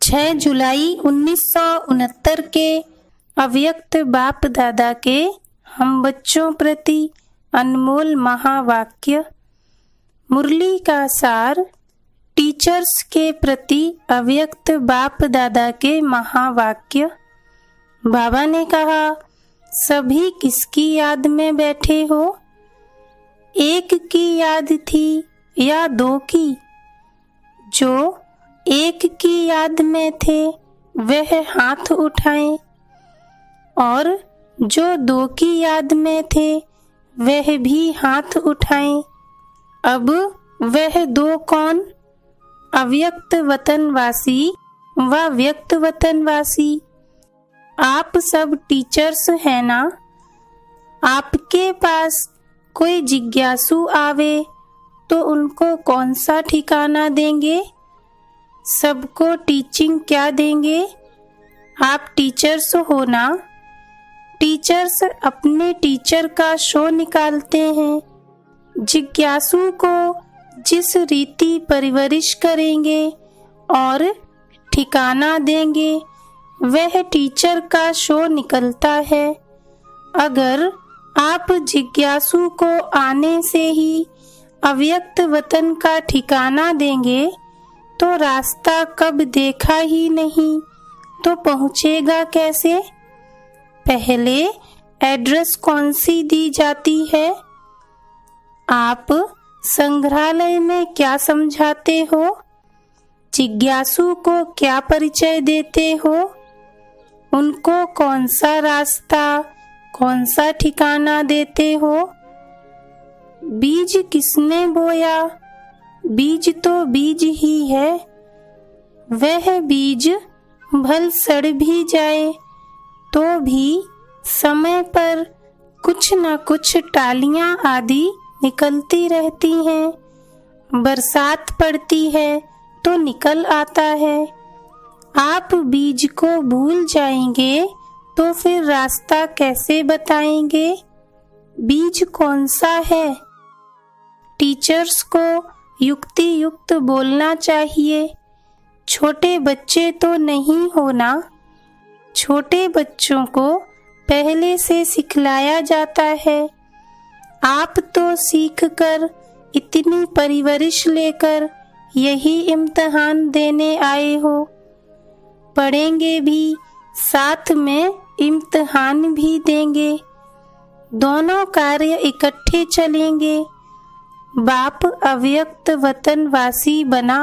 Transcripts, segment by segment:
6 जुलाई 1969 के अव्यक्त बाप दादा के हम बच्चों प्रति अनमोल महावाक्य। मुरली का सार टीचर्स के प्रति अव्यक्त बाप दादा के महावाक्य। बाबा ने कहा, सभी किसकी याद में बैठे हो? एक की याद थी या दो की? जो एक की याद में थे वह हाथ उठाएं, और जो दो की याद में थे वह भी हाथ उठाएं। अब वह दो कौन? अव्यक्त वतनवासी व व्यक्त वतनवासी। आप सब टीचर्स हैं ना? आपके पास कोई जिज्ञासु आवे तो उनको कौन सा ठिकाना देंगे? सबको टीचिंग क्या देंगे? आप टीचर्स हो ना? टीचर्स अपने टीचर का शो निकालते हैं। जिज्ञासु को जिस रीति परवरिश करेंगे और ठिकाना देंगे वह टीचर का शो निकलता है। अगर आप जिज्ञासु को आने से ही अव्यक्त वतन का ठिकाना देंगे तो रास्ता कब देखा ही नहीं तो पहुँचेगा कैसे? पहले एड्रेस कौन सी दी जाती है? आप संग्रहालय में क्या समझाते हो? जिज्ञासु को क्या परिचय देते हो? उनको कौन सा रास्ता, कौन सा ठिकाना देते हो? बीज किसने बोया? बीज तो बीज ही है। वह बीज भल सड़ भी जाए तो भी समय पर कुछ न कुछ टालियां आदि निकलती रहती हैं। बरसात पड़ती है तो निकल आता है। आप बीज को भूल जाएंगे तो फिर रास्ता कैसे बताएंगे? बीज कौन सा है? टीचर्स को युक्ति युक्त बोलना चाहिए। छोटे बच्चे तो नहीं हो ना? छोटे बच्चों को पहले से सिखलाया जाता है। आप तो सीख कर इतनी परवरिश लेकर यही इम्तिहान देने आए हो। पढ़ेंगे भी, साथ में इम्तिहान भी देंगे। दोनों कार्य इकट्ठे चलेंगे। बाप अव्यक्त वतनवासी बना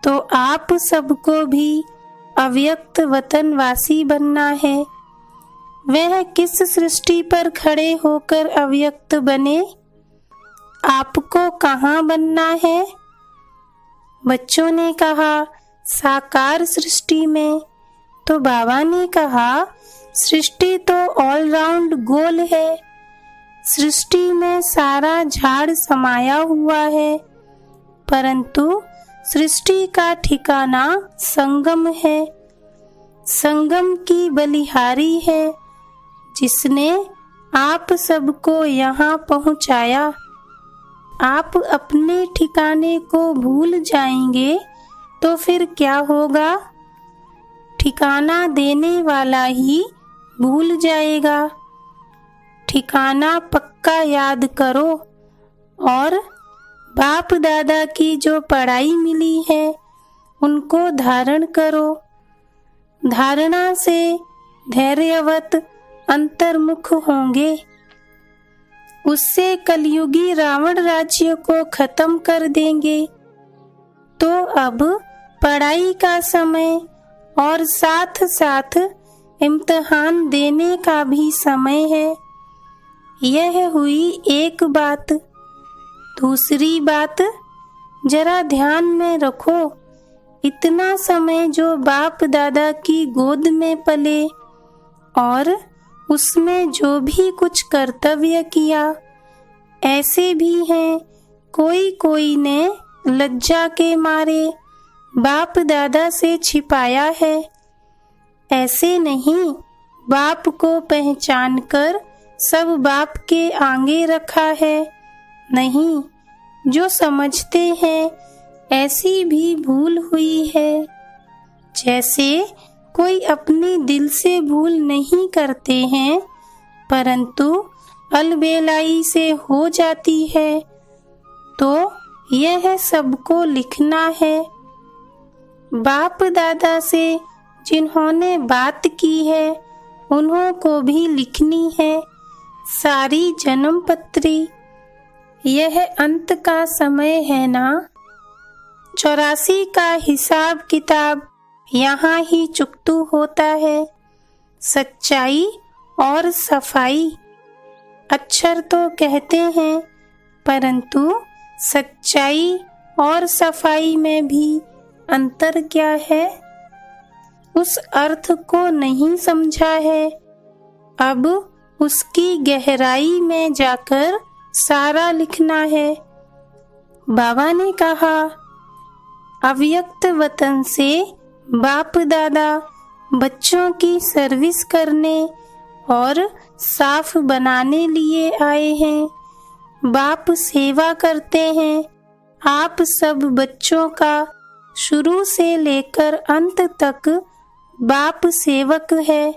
तो आप सबको भी अव्यक्त वतनवासी बनना है। वह किस सृष्टि पर खड़े होकर अव्यक्त बने? आपको कहाँ बनना है? बच्चों ने कहा, साकार सृष्टि में। तो बाबा ने कहा, सृष्टि तो ऑल राउंड गोल है। सृष्टि में सारा झाड़ समाया हुआ है, परंतु सृष्टि का ठिकाना संगम है। संगम की बलिहारी है जिसने आप सबको यहाँ पहुँचाया। आप अपने ठिकाने को भूल जाएंगे तो फिर क्या होगा? ठिकाना देने वाला ही भूल जाएगा। ठिकाना पक्का याद करो और बाप दादा की जो पढ़ाई मिली है उनको धारण करो। धारणा से धैर्यवत अंतर्मुख होंगे। उससे कलयुगी रावण राज्य को खत्म कर देंगे। तो अब पढ़ाई का समय और साथ साथ इम्तिहान देने का भी समय है। यह हुई एक बात। दूसरी बात जरा ध्यान में रखो, इतना समय जो बाप दादा की गोद में पले और उसमें जो भी कुछ कर्तव्य किया, ऐसे भी हैं कोई कोई ने लज्जा के मारे बाप दादा से छिपाया है। ऐसे नहीं, बाप को पहचान कर सब बाप के आगे रखा है। नहीं, जो समझते हैं ऐसी भी भूल हुई है। जैसे कोई अपने दिल से भूल नहीं करते हैं, परंतु अलबेलाई से हो जाती है, तो यह सबको लिखना है। बाप दादा से जिन्होंने बात की है उन्हों को भी लिखनी है सारी जन्म पत्री। यह अंत का समय है ना, 84 का हिसाब किताब यहाँ ही चुकतू होता है। सच्चाई और सफाई अक्षर तो कहते हैं, परंतु सच्चाई और सफाई में भी अंतर क्या है, उस अर्थ को नहीं समझा है। अब उसकी गहराई में जाकर सारा लिखना है। बाबा ने कहा, अव्यक्त वतन से बाप दादा बच्चों की सर्विस करने और साफ बनाने लिए आए हैं। बाप सेवा करते हैं। आप सब बच्चों का शुरू से लेकर अंत तक बाप सेवक है,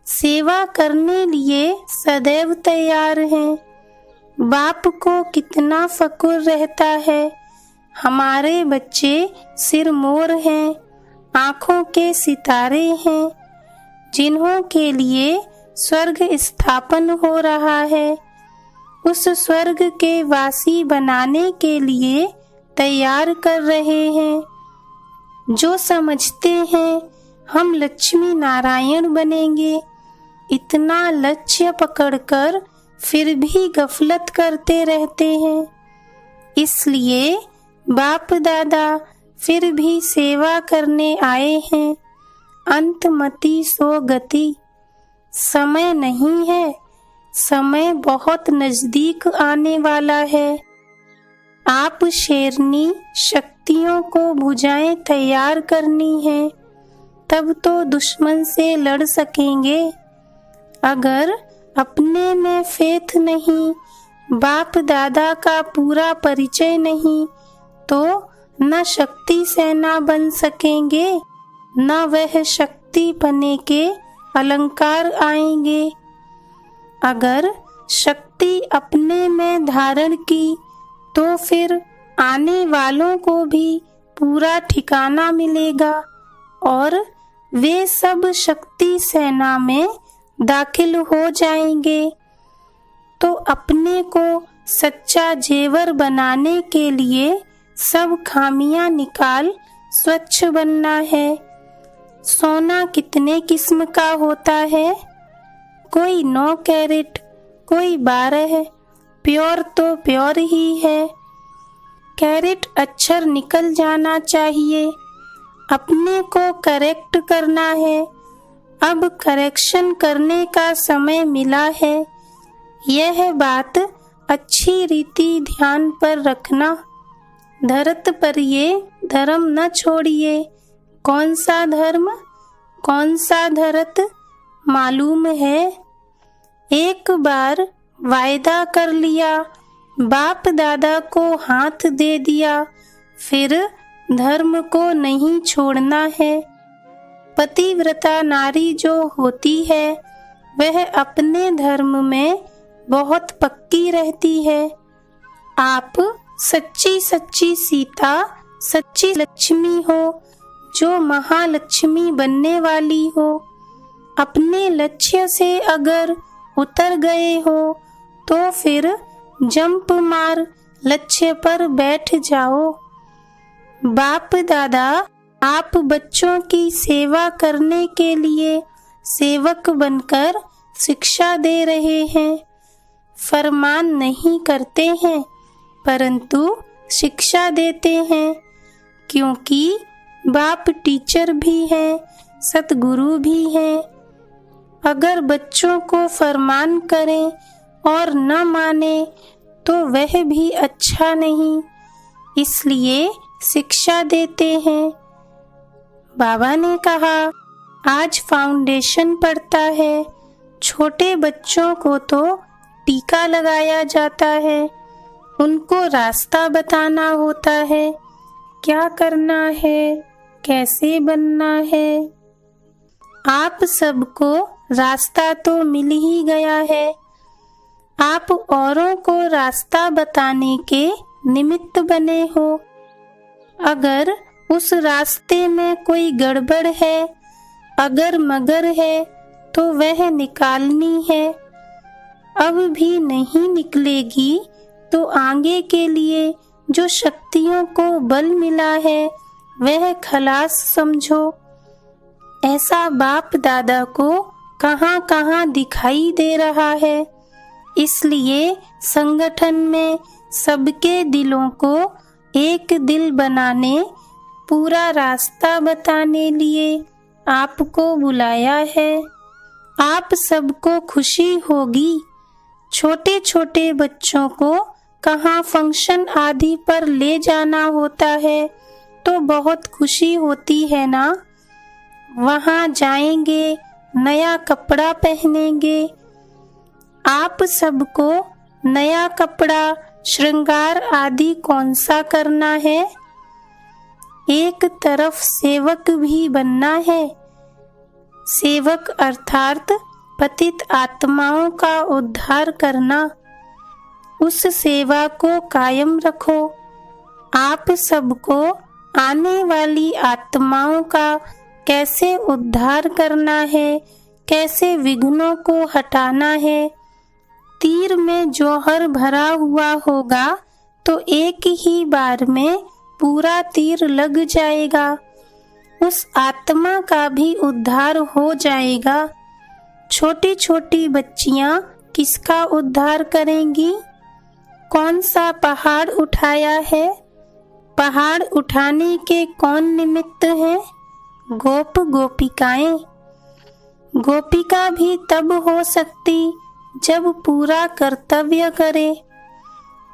सेवा करने लिए सदैव तैयार हैं। बाप को कितना फक्र रहता है, हमारे बच्चे सिर मोर हैं, आँखों के सितारे हैं, जिन्हों के लिए स्वर्ग स्थापन हो रहा है। उस स्वर्ग के वासी बनाने के लिए तैयार कर रहे हैं। जो समझते हैं हम लक्ष्मी नारायण बनेंगे, इतना लक्ष्य पकड़कर फिर भी गफलत करते रहते हैं। इसलिए बाप दादा फिर भी सेवा करने आए हैं। अंतमति सो गति, समय नहीं है, समय बहुत नजदीक आने वाला है। आप शेरनी शक्तियों को भुजाएं तैयार करनी है, तब तो दुश्मन से लड़ सकेंगे। अगर अपने में फेथ नहीं, बाप दादा का पूरा परिचय नहीं, तो न शक्ति सेना बन सकेंगे, न वह शक्ति पने के अलंकार आएंगे। अगर शक्ति अपने में धारण की, तो फिर आने वालों को भी पूरा ठिकाना मिलेगा और वे सब शक्ति सेना में दाखिल हो जाएंगे। तो अपने को सच्चा जेवर बनाने के लिए सब खामियां निकाल स्वच्छ बनना है। सोना कितने किस्म का होता है, कोई 9 कैरेट, कोई 12, प्योर तो प्योर ही है। कैरेट अक्षर निकल जाना चाहिए, अपने को करेक्ट करना है। अब करेक्शन करने का समय मिला है। यह बात अच्छी रीति ध्यान पर रखना। धरत पर ये धर्म न छोड़िए। कौन सा धर्म, कौन सा धरत, मालूम है। एक बार वायदा कर लिया, बाप दादा को हाथ दे दिया, फिर धर्म को नहीं छोड़ना है। पतिव्रता नारी जो होती है, वह अपने धर्म में बहुत पक्की रहती है। आप सच्ची सच्ची सीता, सच्ची लक्ष्मी हो, जो महालक्ष्मी बनने वाली हो। अपने लक्ष्य से अगर उतर गए हो, तो फिर जंप मार लक्ष्य पर बैठ जाओ। बाप दादा आप बच्चों की सेवा करने के लिए सेवक बनकर शिक्षा दे रहे हैं। फरमान नहीं करते हैं, परंतु शिक्षा देते हैं, क्योंकि बाप टीचर भी हैं, सतगुरु भी हैं। अगर बच्चों को फरमान करें और न माने तो वह भी अच्छा नहीं, इसलिए शिक्षा देते हैं। बाबा ने कहा, आज फाउंडेशन पड़ता है। छोटे बच्चों को तो टीका लगाया जाता है, उनको रास्ता बताना होता है, क्या करना है, कैसे बनना है। आप सबको रास्ता तो मिल ही गया है, आप औरों को रास्ता बताने के निमित्त बने हो। अगर उस रास्ते में कोई गड़बड़ है, अगर मगर है, तो वह निकालनी है। अब भी नहीं निकलेगी तो आगे के लिए जो शक्तियों को बल मिला है वह खलास समझो। ऐसा बाप दादा को कहाँ कहाँ दिखाई दे रहा है। इसलिए संगठन में सबके दिलों को एक दिल बनाने, पूरा रास्ता बताने लिए आपको बुलाया है। आप सबको खुशी होगी। छोटे छोटे बच्चों को कहाँ फंक्शन आदि पर ले जाना होता है तो बहुत खुशी होती है ना। वहाँ जाएंगे, नया कपड़ा पहनेंगे। आप सबको नया कपड़ा, श्रृंगार आदि कौन सा करना है। एक तरफ सेवक भी बनना है। सेवक अर्थात पतित आत्माओं का उद्धार करना। उस सेवा को कायम रखो। आप सबको आने वाली आत्माओं का कैसे उद्धार करना है, कैसे विघ्नों को हटाना है। तीर में जौहर भरा हुआ होगा तो एक ही बार में पूरा तीर लग जाएगा। उस आत्मा का भी उद्धार हो जाएगा। छोटी छोटी बच्चियां किसका उद्धार करेंगी। कौन सा पहाड़ उठाया है। पहाड़ उठाने के कौन निमित्त हैं। गोप गोपिकाएं। गोपिका भी तब हो सकती जब पूरा कर्तव्य करे।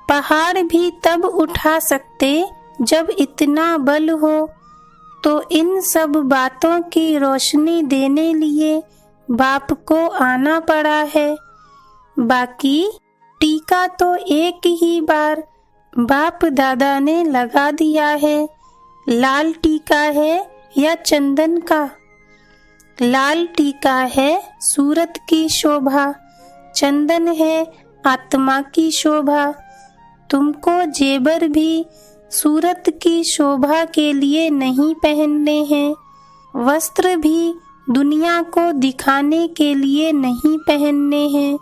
पहाड़ भी तब उठा सकते जब इतना बल हो। तो इन सब बातों की रोशनी देने लिए बाप को आना पड़ा है। बाकी टीका तो एक ही बार बाप दादा ने लगा दिया है। लाल टीका है या चंदन का। लाल टीका है सूरत की शोभा, चंदन है आत्मा की शोभा। तुमको जेबर भी सूरत की शोभा के लिए नहीं पहनने हैं। वस्त्र भी दुनिया को दिखाने के लिए नहीं पहनने हैं,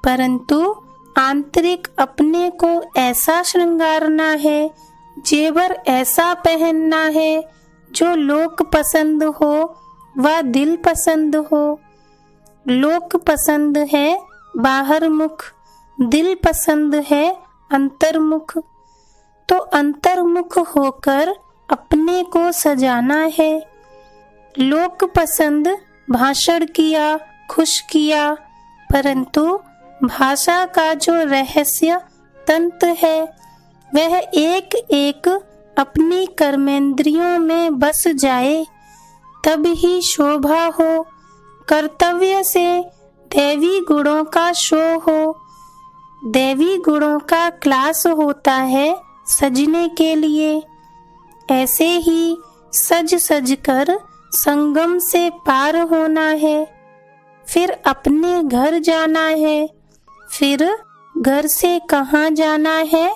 परंतु आंतरिक अपने को ऐसा श्रृंगारना है, जेवर ऐसा पहनना है जो लोक पसंद हो व दिल पसंद हो। लोक पसंद है बाहर मुख, दिल पसंद है अंतर्मुख। तो अंतर्मुख होकर अपने को सजाना है। लोक पसंद भाषण किया, खुश किया, परंतु भाषा का जो रहस्य तंत्र है वह एक एक अपनी कर्मेंद्रियों में बस जाए, तब ही शोभा हो। कर्तव्य से दैवी गुणों का शो हो। दैवी गुणों का क्लास होता है सजने के लिए। ऐसे ही सज सज कर संगम से पार होना है। फिर अपने घर जाना है। फिर घर से कहाँ जाना है।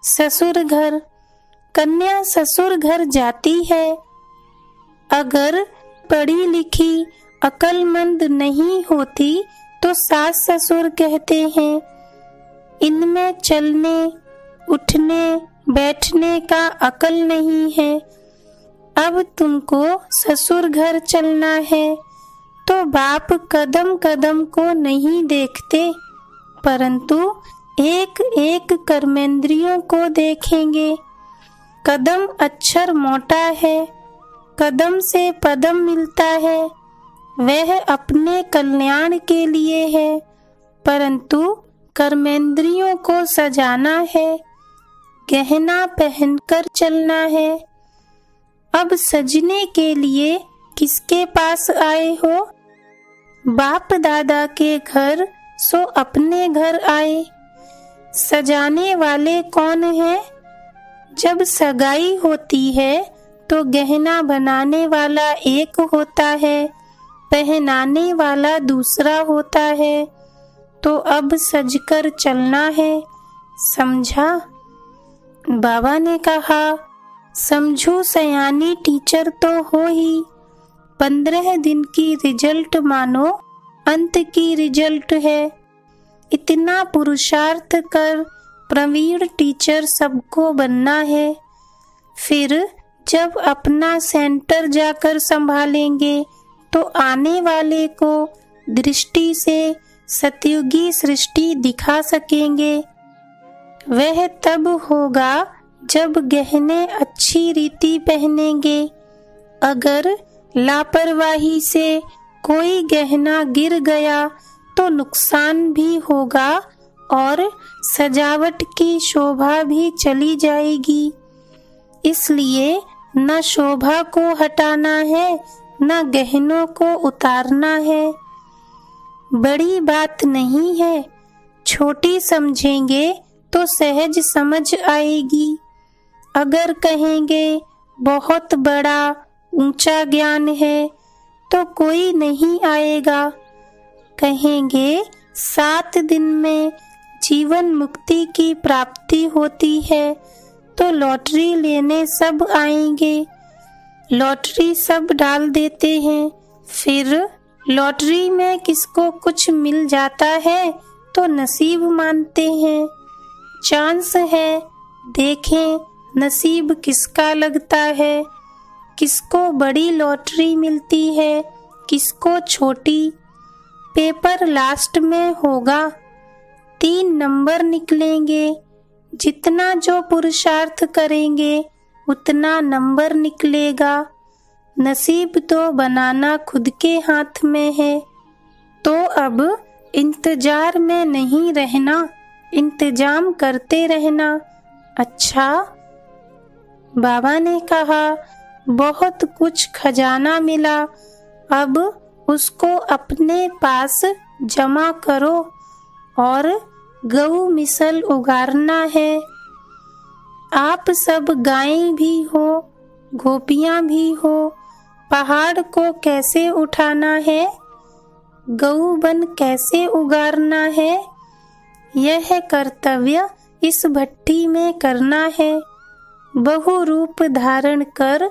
ससुर घर। कन्या ससुर घर जाती है। अगर पढ़ी लिखी अक्लमंद नहीं होती तो सास ससुर कहते हैं इनमें चलने उठने बैठने का अकल नहीं है। अब तुमको ससुर घर चलना है तो बाप कदम कदम को नहीं देखते, परंतु एक एक कर्मेंद्रियों को देखेंगे। कदम अक्षर मोटा है, कदम से पदम मिलता है, वह अपने कल्याण के लिए है, परंतु कर्मेंद्रियों को सजाना है, गहना पहनकर चलना है। अब सजने के लिए किसके पास आए हो। बाप दादा के घर सो अपने घर आए। सजाने वाले कौन हैं। जब सगाई होती है तो गहना बनाने वाला एक होता है, पहनाने वाला दूसरा होता है। तो अब सजकर चलना है, समझा? बाबा ने कहा, समझो सयानी टीचर तो हो ही, 15 दिन की रिजल्ट मानो अंत की रिजल्ट है। इतना पुरुषार्थ कर प्रवीण टीचर सबको बनना है। फिर जब अपना सेंटर जाकर संभालेंगे तो आने वाले को दृष्टि से सतयुगी सृष्टि दिखा सकेंगे। वह तब होगा जब गहने अच्छी रीति पहनेंगे। अगर लापरवाही से कोई गहना गिर गया तो नुकसान भी होगा और सजावट की शोभा भी चली जाएगी। इसलिए न शोभा को हटाना है, न गहनों को उतारना है। बड़ी बात नहीं है, छोटी समझेंगे तो सहज समझ आएगी। अगर कहेंगे बहुत बड़ा ऊंचा ज्ञान है तो कोई नहीं आएगा। कहेंगे 7 दिन में जीवन मुक्ति की प्राप्ति होती है तो लॉटरी लेने सब आएंगे। लॉटरी सब डाल देते हैं, फिर लॉटरी में किसको कुछ मिल जाता है तो नसीब मानते हैं। चांस है, देखें नसीब किसका लगता है, किसको बड़ी लॉटरी मिलती है, किसको छोटी। पेपर लास्ट में होगा, 3 नंबर निकलेंगे। जितना जो पुरुषार्थ करेंगे उतना नंबर निकलेगा। नसीब तो बनाना खुद के हाथ में है। तो अब इंतजार में नहीं रहना, इंतजाम करते रहना। अच्छा? बाबा ने कहा, बहुत कुछ खजाना मिला, अब उसको अपने पास जमा करो और गऊ मिसल उगारना है। आप सब गायें भी हो, गोपियां भी हो, पहाड़ को कैसे उठाना है, गऊ बन कैसे उगारना है, यह कर्तव्य इस भट्टी में करना है। बहु रूप धारण कर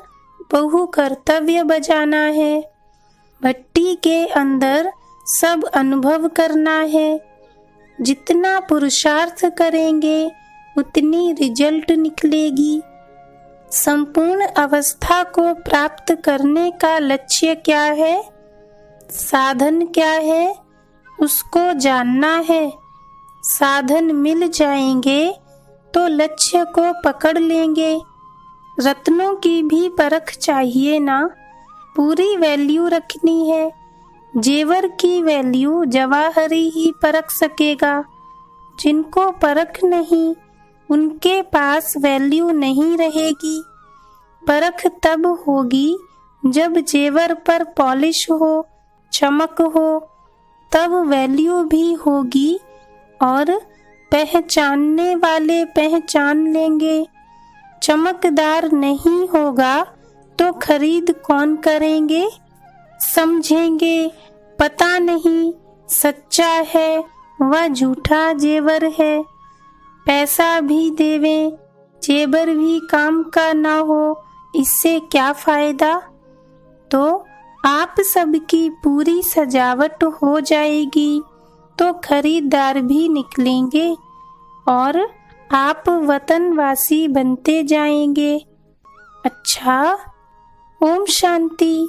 बहु कर्तव्य बजाना है। भट्टी के अंदर सब अनुभव करना है। जितना पुरुषार्थ करेंगे उतनी रिजल्ट निकलेगी। संपूर्ण अवस्था को प्राप्त करने का लक्ष्य क्या है, साधन क्या है, उसको जानना है। साधन मिल जाएंगे तो लक्ष्य को पकड़ लेंगे। रत्नों की भी परख चाहिए ना, पूरी वैल्यू रखनी है। जेवर की वैल्यू जवाहरी ही परख सकेगा। जिनको परख नहीं उनके पास वैल्यू नहीं रहेगी। परख तब होगी जब जेवर पर पॉलिश हो, चमक हो, तब वैल्यू भी होगी और पहचानने वाले पहचान लेंगे। चमकदार नहीं होगा तो खरीद कौन करेंगे? समझेंगे पता नहीं सच्चा है व झूठा जेवर है। पैसा भी देवें, जेवर भी काम का ना हो, इससे क्या फायदा? तो आप सबकी पूरी सजावट हो जाएगी तो खरीदार भी निकलेंगे और आप वतनवासी बनते जाएंगे। अच्छा, ओम शांति।